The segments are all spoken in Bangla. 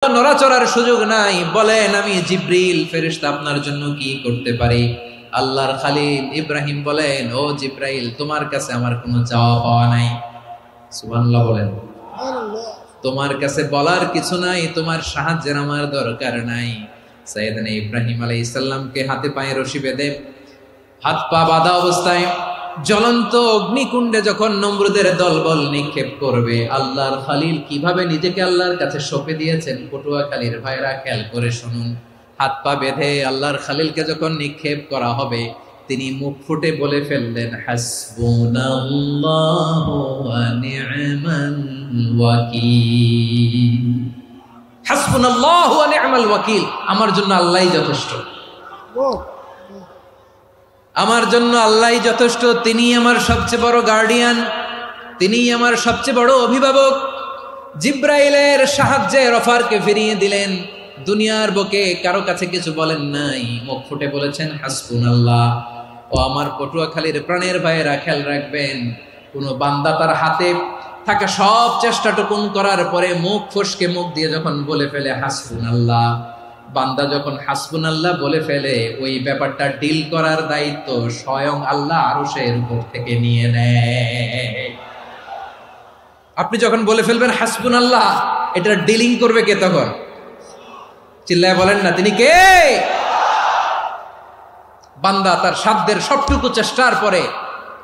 নড়াচড়ার সুযোগ নাই। বলেন, আমি জিব্রিল ফেরেশতা আপনার জন্য কি করতে পারি? আল্লাহর খালিল ইব্রাহিম বলেন, ও জিব্রাইল, তোমার কাছে আমার কোনো চাওয়া পাওয়া নাই। সুবহানাল্লাহ বলেন। তোমার কাছে বলার কিছু নাই, তোমার সাহায্যের আমার দরকার নাই। সাইয়েদনা ইব্রাহিম আলাইহিস সালামকে হাতে পায়ে রশি বেঁধে হাত পা বাঁধা অবস্থায় জ্বলন্ত অগ্নিকুণ্ডে যখন নমরুদের দলবল নিক্ষেপ করবে, আল্লাহর খালিল কিভাবে নিজেকে আল্লাহর কাছে সঁপে দিয়েছেন পটুয়াখালীর ভাইরা খেয়াল করে শুনুন। হাত পা বেঁধে আল্লাহর খালিলকে যখন নিক্ষেপ করা হবে, তিনি মুখ ফুটে বলে ফেললেন, হাসবুনাল্লাহু ওয়া নি'মাল ওয়াকিল। হাসবুনাল্লাহু ওয়া নি'মাল ওয়াকিল, আমার জন্য আল্লাহই যথেষ্ট, আমার জন্য আল্লাহই যথেষ্ট। তিনি আমার সবচেয়ে বড় গার্ডিয়ান, তিনি আমার সবচেয়ে বড় অভিভাবক। জিব্রাইলের সাহায্যে অফারকে ফিরিয়ে দিলেন। দুনিয়ার বুকে কারো কাছে কিছু বলেন নাই, মুখ ফুটে বলেছেন হাসবুনাল্লাহ। ও আমার পটুয়াখালীর প্রাণের ভাইয়েরা, খেয়াল রাখবেন, কোন বান্দা তার হাতে থাকা সব চেষ্টাটুকুন করার পরে মুখ ফসকে মুখ দিয়ে যখন বলে ফেলে হাসবুনাল্লাহ, বান্দা যখন হাসবুনাল্লাহ বলে ফেলে, ওই ব্যাপারটা ডিল করার দায়িত্ব স্বয়ং আল্লাহ আরশের উপর থেকে নিয়ে নেয়। আপনি যখন বলে ফেলবেন হাসবুনাল্লাহ, এটা ডিলিং করবে কে তখন? চিল্লায় বলেন না, তিনি কে? বান্দা তার সাধ্যের সবটুকু চেষ্টার পরে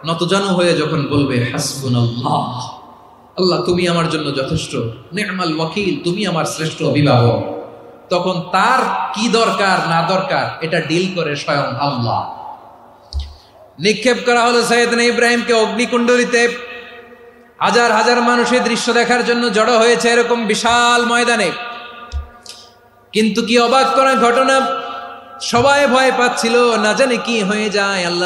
নতজানু হয়ে যখন বলবে হাসবুনাল্লাহ, আল্লাহ তুমি আমার জন্য যথেষ্ট, নি'মাল ওয়াকিল, তুমি আমার শ্রেষ্ঠ অভিভাবক, তখন তার কি দরকার না দরকার এটা ডিল করে স্বয়ং আল্লাহ। নিক্ষেপ করা হলো সাইয়েদনা ইব্রাহিমকে অগ্নিকুণ্ডলিতে। হাজার হাজার মানুষের দৃশ্য দেখার জন্য জড়ো হয়েছে এরকম বিশাল ময়দানে। কিন্তু কি অবাক করা ঘটনা, সবাই ভয় পাচ্ছিল, না জানে কি হয়ে যায়। আল্লাহ